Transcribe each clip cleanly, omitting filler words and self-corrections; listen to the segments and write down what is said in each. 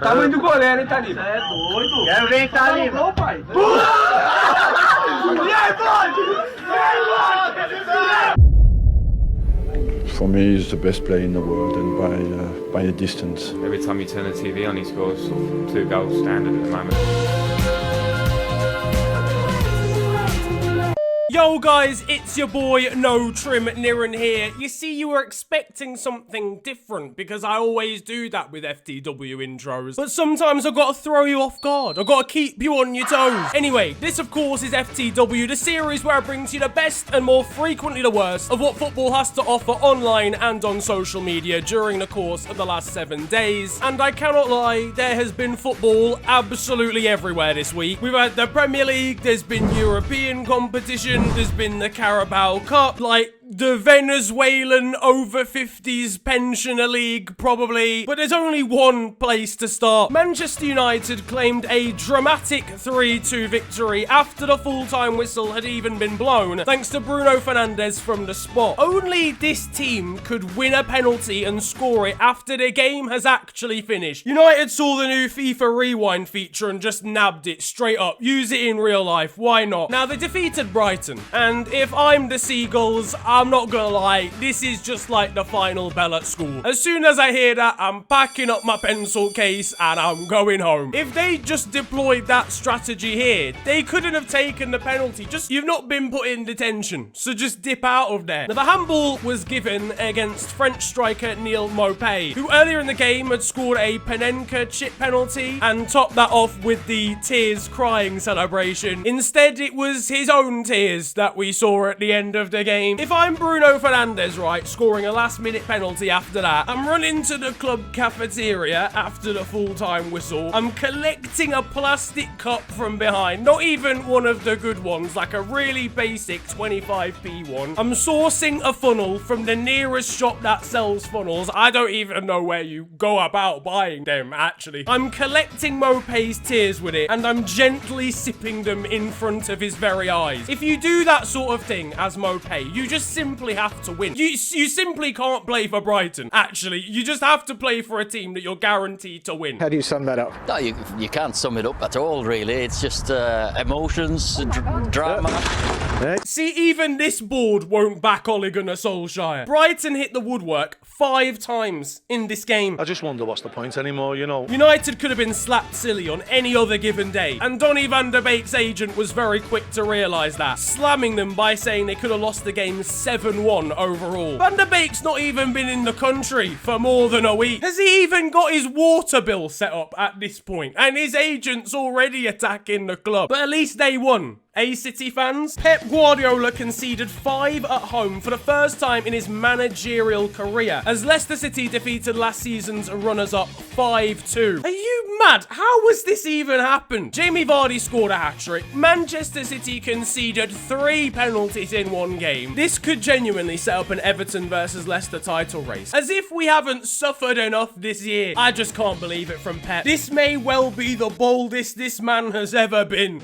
Tamanho do goleiro, hein, Taliba? É doido. Quero ver, Taliba. Não, pai. For me, he's the best player in the world, and by a distance. Every time you turn the TV on, he scores 2 goals standard at the moment. Yo guys, it's your boy No Trim Niran here. You see, you were expecting something different because I always do that with FTW intros. But sometimes I've got to throw you off guard. I've got to keep you on your toes. Anyway, this of course is FTW, the series where I bring to you the best and more frequently the worst of what football has to offer online and on social media during the course of the last 7 days. And I cannot lie, there has been football absolutely everywhere this week. We've had the Premier League, there's been European competition, there's been the Carabao Cup, like the Venezuelan over 50s pensioner league probably, but there's only one place to start. Manchester United claimed a dramatic 3-2 victory after the full-time whistle had even been blown, thanks to Bruno Fernandes from the spot. Only this team could win a penalty and score it after the game has actually finished. United saw the new FIFA Rewind feature and just nabbed it straight up. Use it in real life, why not? Now, they defeated Brighton, and if I'm the Seagulls, I'm not gonna lie, this is just like the final bell at school. As soon as I hear that, I'm packing up my pencil case and I'm going home. If they just deployed that strategy here, they couldn't have taken the penalty. You've not been put in detention, so just dip out of there. Now, the handball was given against French striker Neal Maupay, who earlier in the game had scored a Panenka chip penalty and topped that off with the tears crying celebration. Instead, it was his own tears that we saw at the end of the game. If I'm Bruno Fernandes, right, scoring a last-minute penalty after that, I'm running to the club cafeteria after the full-time whistle. I'm collecting a plastic cup from behind, not even one of the good ones, like a really basic 25p one. I'm sourcing a funnel from the nearest shop that sells funnels. I don't even know where you go about buying them, actually. I'm collecting Maupay's tears with it, and I'm gently sipping them in front of his very eyes. If you do that sort of thing as Maupay, you just simply have to win. You simply can't play for Brighton, actually. You just have to play for a team that you're guaranteed to win. How do you sum that up? No, you can't sum it up at all, really. It's just emotions, drama. See, even this board won't back Ole Gunnar Solskjaer. Brighton hit the woodwork 5 times in this game. I just wonder what's the point anymore, you know. United could have been slapped silly on any other given day, and Donny van der Beek's agent was very quick to realise that, slamming them by saying they could have lost the game 7-1 overall. Van der Beek's not even been in the country for more than a week. Has he even got his water bill set up at this point? And his agent's already attacking the club. But at least they won. City fans? Pep Guardiola conceded 5 at home for the first time in his managerial career, as Leicester City defeated last season's runners-up 5-2. Are you mad? How has this even happened? Jamie Vardy scored a hat-trick. Manchester City conceded 3 penalties in one game. This could genuinely set up an Everton versus Leicester title race. As if we haven't suffered enough this year. I just can't believe it from Pep. This may well be the boldest this man has ever been.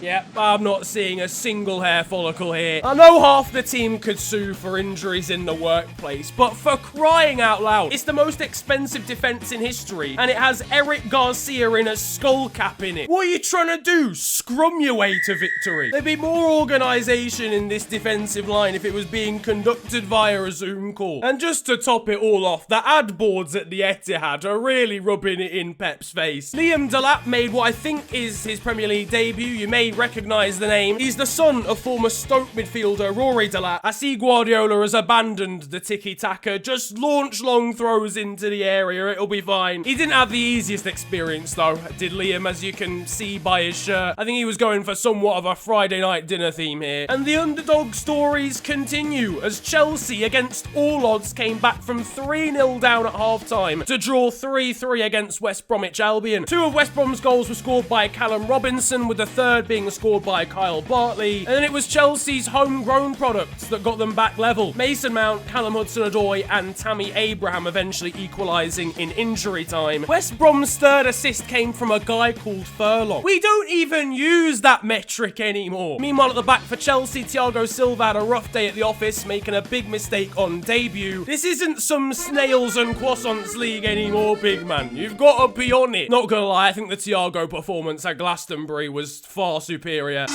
Yep, I'm not seeing a single hair follicle here. I know half the team could sue for injuries in the workplace, but for crying out loud, it's the most expensive defense in history, and it has Eric Garcia in a skull cap in it. What are you trying to do? Scrum your way to victory? There'd be more organisation in this defensive line if it was being conducted via a Zoom call. And just to top it all off, the ad boards at the Etihad are really rubbing it in Pep's face. Liam Delap made what I think is his Premier League debut. You may recognise the name. He's the son of former Stoke midfielder Rory Delap. I see Guardiola has abandoned the tiki-taka. Just launch long throws into the area, it'll be fine. He didn't have the easiest experience though, did Liam, as you can see by his shirt. I think he was going for somewhat of a Friday night dinner theme here. And the underdog stories continue, as Chelsea, against all odds, came back from 3-0 down at half-time to draw 3-3 against West Bromwich Albion. 2 of West Brom's goals were scored by Callum Robinson, with the third being being scored by Kyle Bartley, and then it was Chelsea's homegrown products that got them back level. Mason Mount, Callum Hudson-Odoi and Tammy Abraham eventually equalising in injury time. West Brom's third assist came from a guy called Furlong. We don't even use that metric anymore. Meanwhile, at the back for Chelsea, Thiago Silva had a rough day at the office, making a big mistake on debut. This isn't some snails and croissants league anymore, big man. You've got to be on it. Not gonna lie, I think the Thiago performance at Glastonbury was far superior.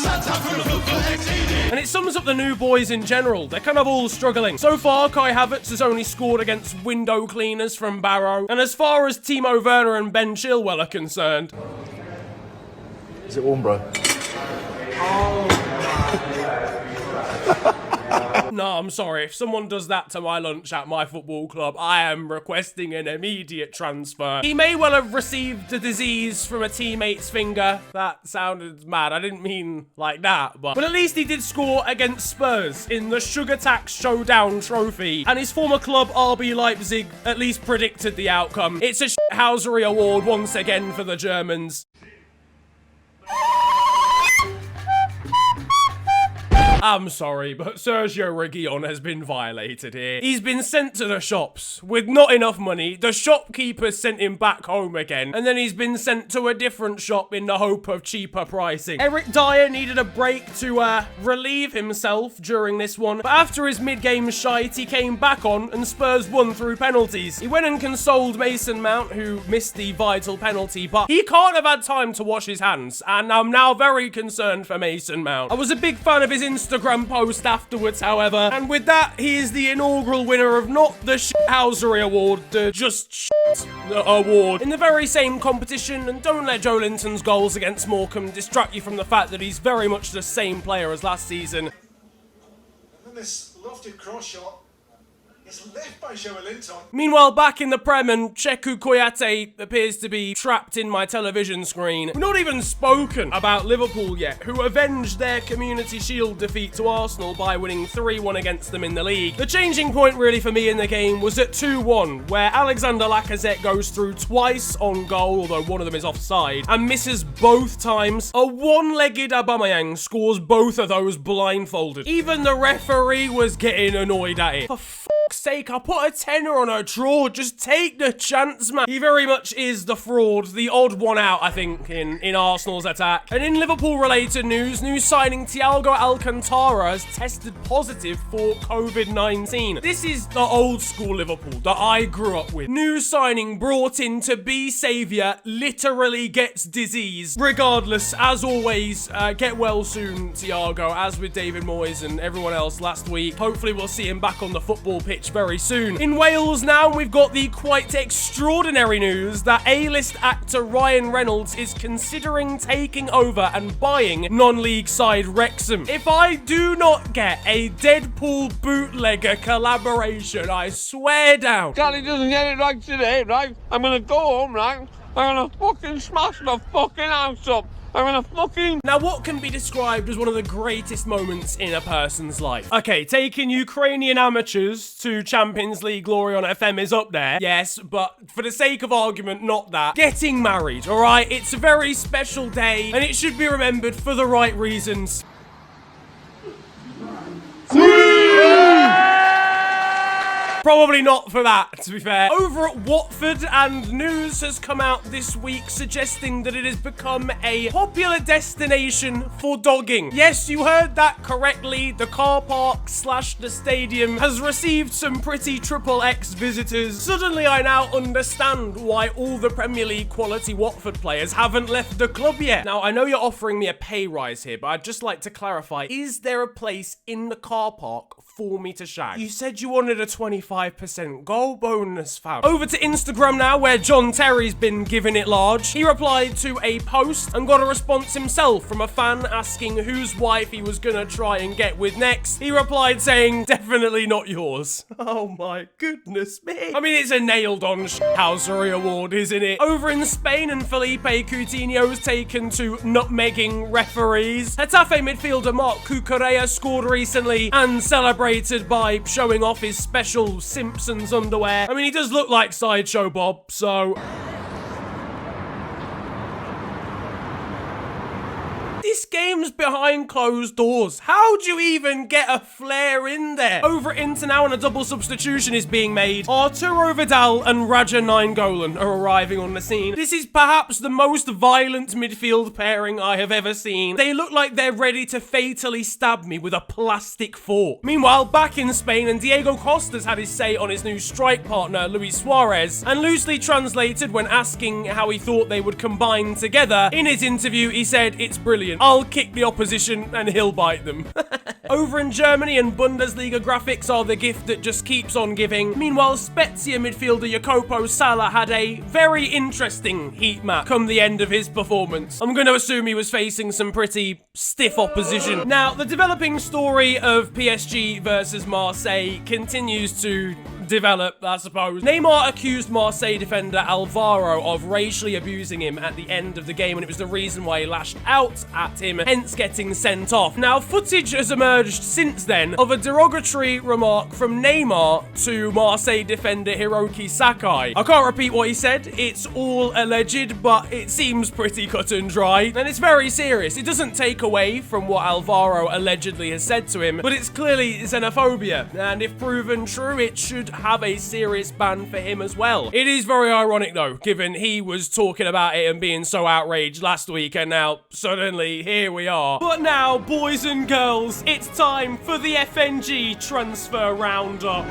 And it sums up the new boys in general. They're kind of all struggling. So far, Kai Havertz has only scored against window cleaners from Barrow. And as far as Timo Werner and Ben Chilwell are concerned... Is it warm, bro? No, I'm sorry. If someone does that to my lunch at my football club, I am requesting an immediate transfer. He may well have received a disease from a teammate's finger. That sounded mad. I didn't mean like that, but at least he did score against Spurs in the Sugar Tax Showdown trophy. And his former club, RB Leipzig, at least predicted the outcome. It's a shithousery award once again for the Germans. I'm sorry, but Sergio Reguilon has been violated here. He's been sent to the shops with not enough money. The shopkeeper sent him back home again, and then he's been sent to a different shop in the hope of cheaper pricing. Eric Dyer needed a break to relieve himself during this one, but after his mid-game shite, he came back on and Spurs won through penalties. He went and consoled Mason Mount, who missed the vital penalty, but he can't have had time to wash his hands, and I'm now very concerned for Mason Mount. I was a big fan of his Instagram post afterwards, however, and with that, he is the inaugural winner of not the shithousery award, the just shit award in the very same competition. And don't let Joe Linton's goals against Morecambe distract you from the fact that he's very much the same player as last season. And then this lofted cross shot. It's left by Joe Linton. Meanwhile, back in the Prem, and Cheku Koyate appears to be trapped in my television screen. We've not even spoken about Liverpool yet, who avenged their Community Shield defeat to Arsenal by winning 3-1 against them in the league. The changing point really for me in the game was at 2-1, where Alexander Lacazette goes through twice on goal, although one of them is offside, and misses both times. A one-legged Aubameyang scores both of those blindfolded. Even the referee was getting annoyed at it. For fuck's sake, I put a tenner on a draw. Just take the chance, man. He very much is the fraud, the odd one out, I think, in Arsenal's attack. And in Liverpool-related news, new signing Thiago Alcantara has tested positive for COVID-19. This is the old school Liverpool that I grew up with. New signing brought in to be saviour, literally gets disease. Regardless, as always, get well soon, Thiago, as with David Moyes and everyone else last week. Hopefully we'll see him back on the football pitch very soon. In Wales now, we've got the quite extraordinary news that A-list actor Ryan Reynolds is considering taking over and buying non-league side Wrexham. If I do not get a Deadpool bootlegger collaboration, I swear down. Charlie doesn't get it right today, right? I'm gonna go home, right? I'm gonna fucking smash the fucking house up. I'm gonna fucking... Now, what can be described as one of the greatest moments in a person's life? Okay, taking Ukrainian amateurs to Champions League glory on FM is up there, yes, but for the sake of argument, not that. Getting married, alright? It's a very special day, and it should be remembered for the right reasons. Probably not for that, to be fair. Over at Watford, and news has come out this week suggesting that it has become a popular destination for dogging. Yes, you heard that correctly. The car park / the stadium has received some pretty XXX visitors. Suddenly, I now understand why all the Premier League quality Watford players haven't left the club yet. Now, I know you're offering me a pay rise here, but I'd just like to clarify, is there a place in the car park for me to shag? You said you wanted a 25% goal bonus, fam. Over to Instagram now, where John Terry's been giving it large. He replied to a post and got a response himself from a fan asking whose wife he was gonna try and get with next. He replied saying, definitely not yours. Oh my goodness me. I mean, it's a nailed-on shithousery award, isn't it? Over in Spain, and Felipe Coutinho's taken to nutmegging referees. Getafe midfielder Marc Cucurella scored recently and celebrated by showing off his special Simpsons underwear. I mean, he does look like Sideshow Bob, so... This game's behind closed doors. How do you even get a flare in there? Over at Inter now, and a double substitution is being made. Arturo Vidal and Raja Nainggolan are arriving on the scene. This is perhaps the most violent midfield pairing I have ever seen. They look like they're ready to fatally stab me with a plastic fork. Meanwhile, back in Spain, and Diego Costa's had his say on his new strike partner, Luis Suarez, and loosely translated when asking how he thought they would combine together, in his interview he said, "It's brilliant. I'll kick the opposition and he'll bite them." Over in Germany, and Bundesliga graphics are the gift that just keeps on giving. Meanwhile, Spezia midfielder Jacopo Sala had a very interesting heat map come the end of his performance. I'm going to assume he was facing some pretty stiff opposition. Now, the developing story of PSG versus Marseille continues to develop, I suppose. Neymar accused Marseille defender Alvaro of racially abusing him at the end of the game, and it was the reason why he lashed out at him, hence getting sent off. Now, footage has emerged since then of a derogatory remark from Neymar to Marseille defender Hiroki Sakai. I can't repeat what he said, it's all alleged, but it seems pretty cut and dry, and it's very serious. It doesn't take away from what Alvaro allegedly has said to him, but it's clearly xenophobia, and if proven true, it should have a serious ban for him as well. It is very ironic though, given he was talking about it and being so outraged last week, and now suddenly here we are. But now, boys and girls, it's time for the FNG transfer roundup.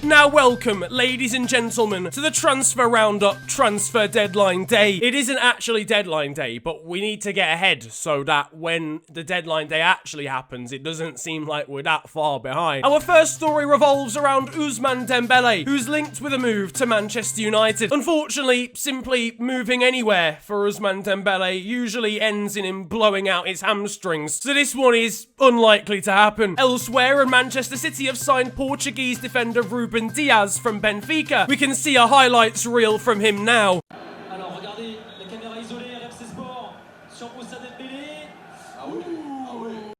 Now welcome, ladies and gentlemen, to the Transfer Roundup Transfer Deadline Day. It isn't actually deadline day, but we need to get ahead so that when the deadline day actually happens, it doesn't seem like we're that far behind. Our first story revolves around Ousmane Dembele, who's linked with a move to Manchester United. Unfortunately, simply moving anywhere for Ousmane Dembele usually ends in him blowing out his hamstrings, so this one is unlikely to happen. Elsewhere, and Manchester City have signed Portuguese defender Ruben Diaz from Benfica. We can see a highlights reel from him now.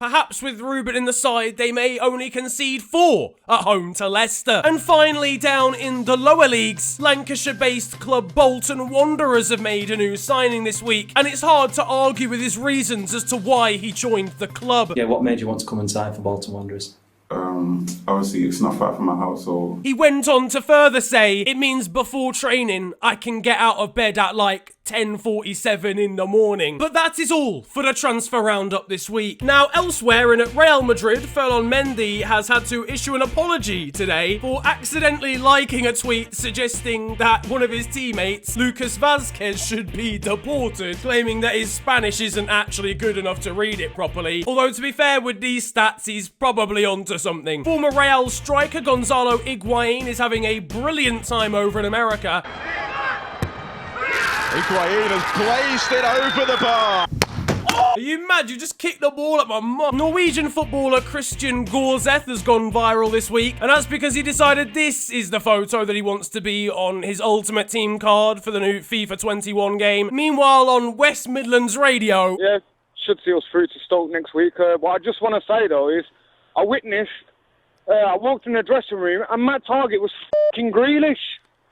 Perhaps with Ruben in the side, they may only concede 4 at home to Leicester. And finally, down in the lower leagues, Lancashire-based club Bolton Wanderers have made a new signing this week, and it's hard to argue with his reasons as to why he joined the club. Yeah, what made you want to come and sign for Bolton Wanderers? Obviously it's not far from my house, so... He went on to further say, it means before training, I can get out of bed at like 10:47 in the morning. But that is all for the transfer roundup this week. Now, elsewhere, and at Real Madrid, Ferland Mendy has had to issue an apology today for accidentally liking a tweet suggesting that one of his teammates, Lucas Vazquez, should be deported, claiming that his Spanish isn't actually good enough to read it properly. Although, to be fair, with these stats, he's probably onto something. Former Real striker Gonzalo Higuain is having a brilliant time over in America. Higuain has glazed it over the bar. Are you mad? You just kicked the ball at my mum. Norwegian footballer Christian Gorzeth has gone viral this week, and that's because he decided this is the photo that he wants to be on his Ultimate Team card for the new FIFA 21 game. Meanwhile, on West Midlands Radio... Yeah, should see us through to Stoke next week. What I just want to say, though, is I witnessed, I walked in the dressing room, and Matt Target was f***ing Grealish.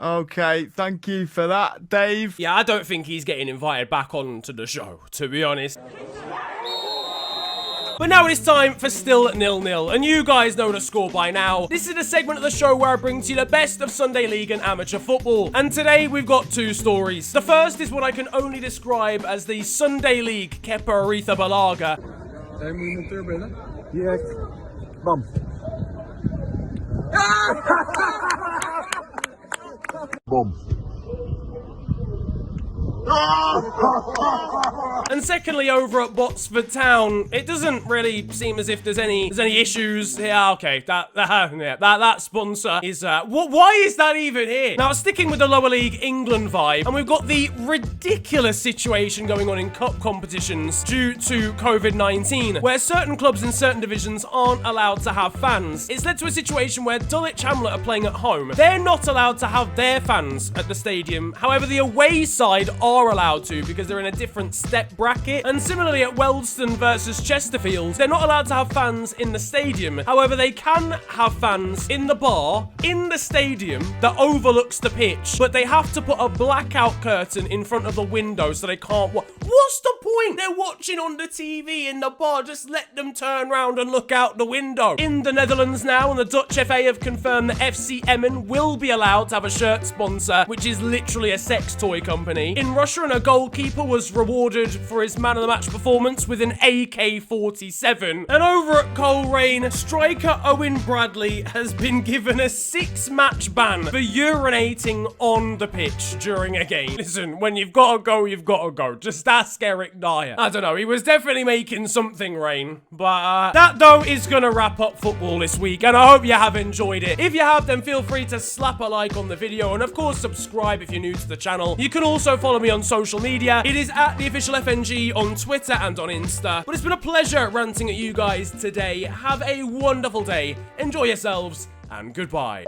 Okay, thank you for that, Dave. Yeah, I don't think he's getting invited back onto the show, to be honest. But now it is time for Still 0-0, and you guys know the score by now. This is the segment of the show where I bring to you the best of Sunday League and amateur football. And today we've got 2 stories. The first is what I can only describe as the Sunday League Kepa Arrizabalaga. Yeah, bum. Boom. And secondly, over at Botsford Town, it doesn't really seem as if there's any issues. Yeah, okay, that sponsor is why is that even here? Now, sticking with the lower league England vibe, and we've got the ridiculous situation going on in cup competitions due to COVID-19, where certain clubs in certain divisions aren't allowed to have fans. It's led to a situation where Dulwich Hamlet are playing at home. They're not allowed to have their fans at the stadium. However, the away side are allowed to because they're in a different step bracket. And similarly at Wealdstone versus Chesterfield, they're not allowed to have fans in the stadium. However, they can have fans in the bar in the stadium that overlooks the pitch, but they have to put a blackout curtain in front of the window so they can't What what's the point? They're watching on the TV in the bar. Just let them turn around and look out the window. In the Netherlands now, and the Dutch FA have confirmed that FC Emmen will be allowed to have a shirt sponsor, which is literally a sex toy company. In Russia, and a goalkeeper was rewarded for his man of the match performance with an AK-47. And over at Coleraine, striker Owen Bradley has been given a 6-match ban for urinating on the pitch during a game. Listen, when you've got to go, you've got to go. Just ask Eric Dyer. I don't know, he was definitely making something rain. But that, though, is going to wrap up football this week, and I hope you have enjoyed it. If you have, then feel free to slap a like on the video, and of course, subscribe if you're new to the channel. You can also follow me on social media. It is at the official FNG on Twitter and on Insta. But it's been a pleasure ranting at you guys today. Have a wonderful day. Enjoy yourselves, and goodbye.